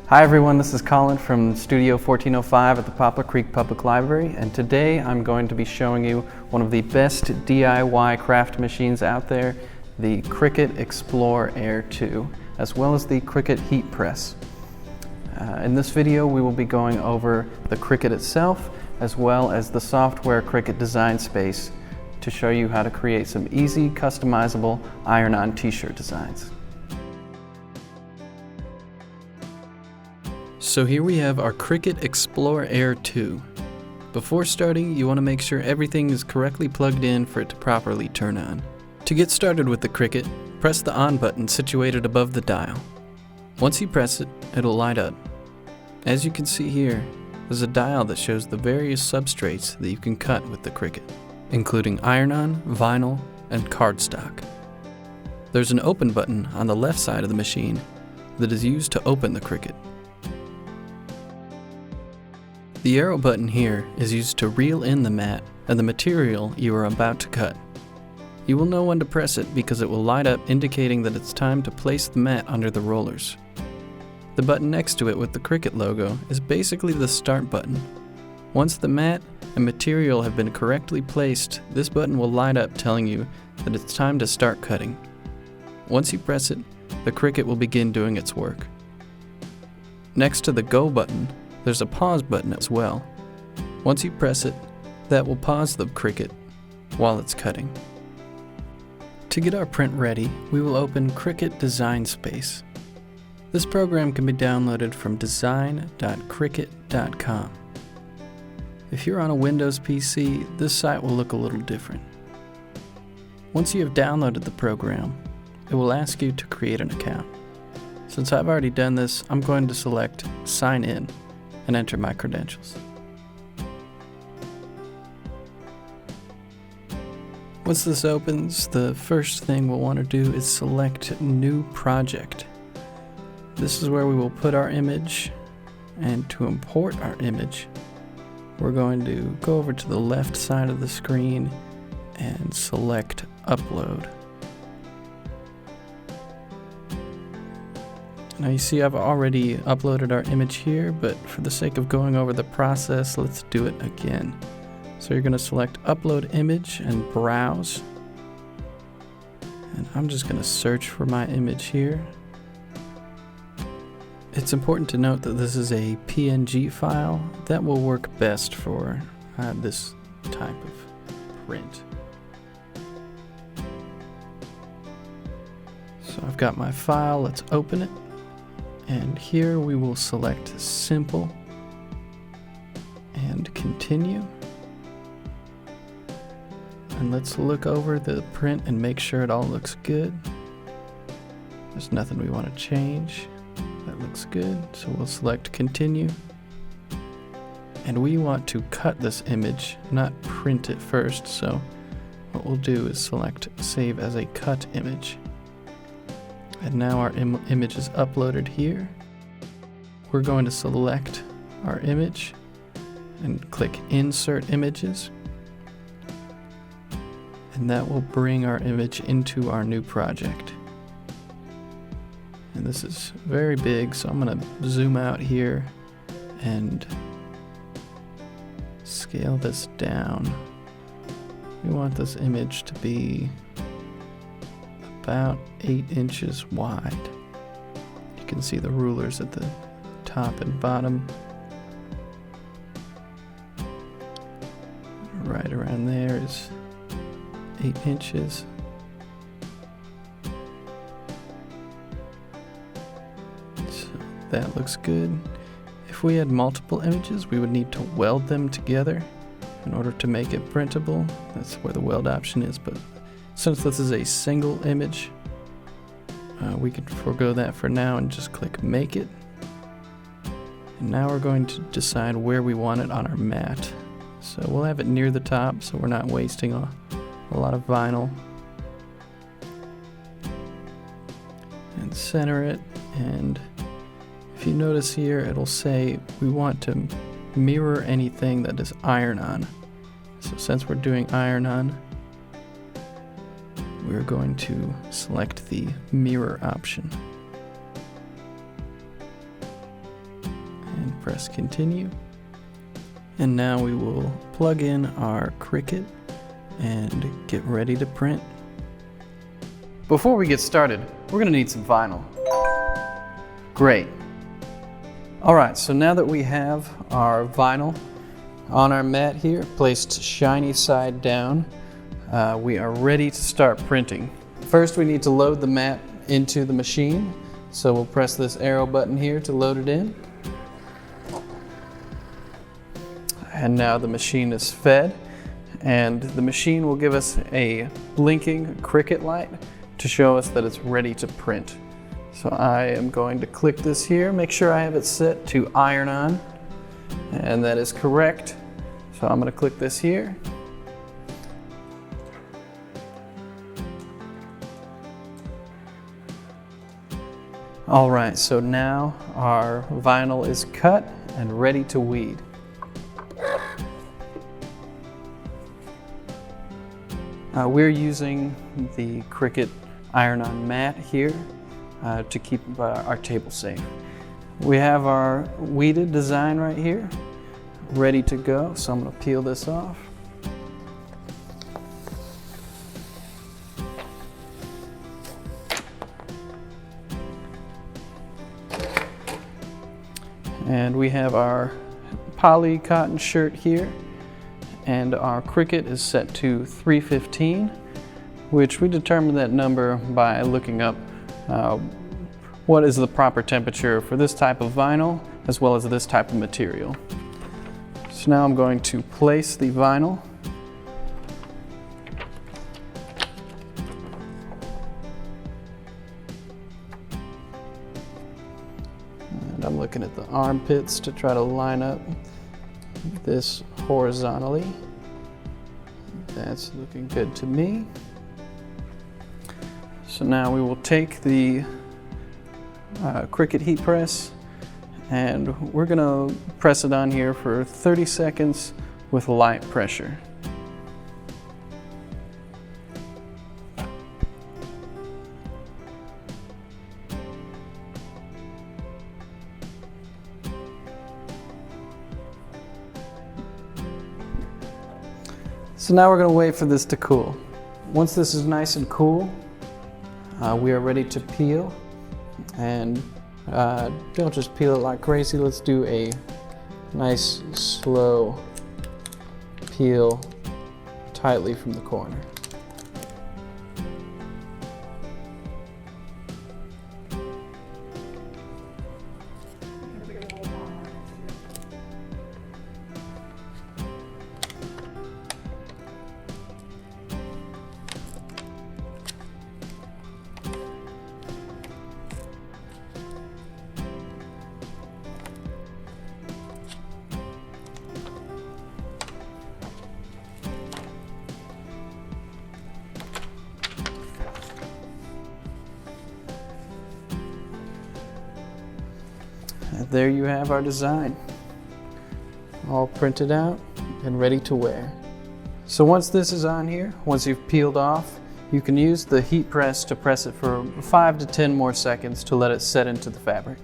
Hi everyone, this is Colin from Studio 1405 at the Poplar Creek Public Library, and today I'm going to be showing you one of the best DIY craft machines out there, the Cricut Explore Air 2, as well as the Cricut Heat Press. In this video we will be going over the Cricut itself, as well as the software Cricut Design Space, to show you how to create some easy, customizable iron-on t-shirt designs. So here we have our Cricut Explore Air 2. Before starting, you want to make sure everything is correctly plugged in for it to properly turn on. To get started with the Cricut, press the on button situated above the dial. Once you press it, it'll light up. As you can see here, there's a dial that shows the various substrates that you can cut with the Cricut, including iron-on, vinyl, and cardstock. There's an open button on the left side of the machine that is used to open the Cricut. The arrow button here is used to reel in the mat and the material you are about to cut. You will know when to press it because it will light up indicating that it's time to place the mat under the rollers. The button next to it with the Cricut logo is basically the start button. Once the mat and material have been correctly placed, this button will light up telling you that it's time to start cutting. Once you press it, the Cricut will begin doing its work. Next to the Go button, there's a pause button as well. Once you press it, that will pause the Cricut while it's cutting. To get our print ready, we will open Cricut Design Space. This program can be downloaded from design.cricut.com. If you're on a Windows PC, this site will look a little different. Once you have downloaded the program, it will ask you to create an account. Since I've already done this, I'm going to select Sign In and enter my credentials. Once this opens, the first thing we'll want to do is select New Project. This is where we will put our image, and to import our image, we're going to go over to the left side of the screen and select Upload. Now you see I've already uploaded our image here, but for the sake of going over the process, let's do it again. So you're going to select Upload Image and Browse. And I'm just going to search for my image here. It's important to note that this is a PNG file that will work best for this type of print. So I've got my file, let's open it. And here we will select Simple and Continue. And let's look over the print and make sure it all looks good. There's nothing we want to change. That looks good, so we'll select Continue. And we want to cut this image, not print it first, so what we'll do is select Save as a Cut Image. And now our image is uploaded here. We're going to select our image and click Insert Images. And that will bring our image into our new project. And this is very big, so I'm going to zoom out here and scale this down. We want this image to be about 8 inches wide. You can see the rulers at the top and bottom. Right around there is 8 inches. So that looks good. If we had multiple images, we would need to weld them together in order to make it printable. That's where the weld option is, but since this is a single image, we could forego that for now and just click Make It. And now we're going to decide where we want it on our mat. So we'll have it near the top so we're not wasting a lot of vinyl. And center it, and if you notice here, it'll say we want to mirror anything that is iron-on. So since we're doing iron-on, we're going to select the mirror option. press continue. And now we will plug in our Cricut and get ready to print. Before we get started, we're going to need some vinyl. Great. Alright, so now that we have our vinyl on our mat here, placed shiny side down, we are ready to start printing. First we need to load the mat into the machine, so we'll press this arrow button here to load it in. And now the machine is fed, and the machine will give us a blinking Cricut light to show us that it's ready to print. So I am going to click this here, make sure I have it set to iron on, and that is correct. So I'm going to click this here. Alright, so now our vinyl is cut and ready to weed. We're using the Cricut iron-on mat here to keep our table safe. We have our weeded design right here, ready to go, so I'm going to peel this off. And we have our poly cotton shirt here, and our Cricut is set to 315, which we determined that number by looking up what is the proper temperature for this type of vinyl as well as this type of material. So now I'm going to place the vinyl. And I'm looking at the armpits to try to line up this horizontally. That's looking good to me. So now we will take the Cricut heat press and we're going to press it on here for 30 seconds with light pressure. So now we're going to wait for this to cool. Once this is nice and cool, we are ready to peel. And don't just peel it like crazy, let's do a nice slow peel tightly from the corner. And there you have our design, all printed out and ready to wear. So once this is on here, once you've peeled off, you can use the heat press to press it for 5 to 10 more seconds to let it set into the fabric.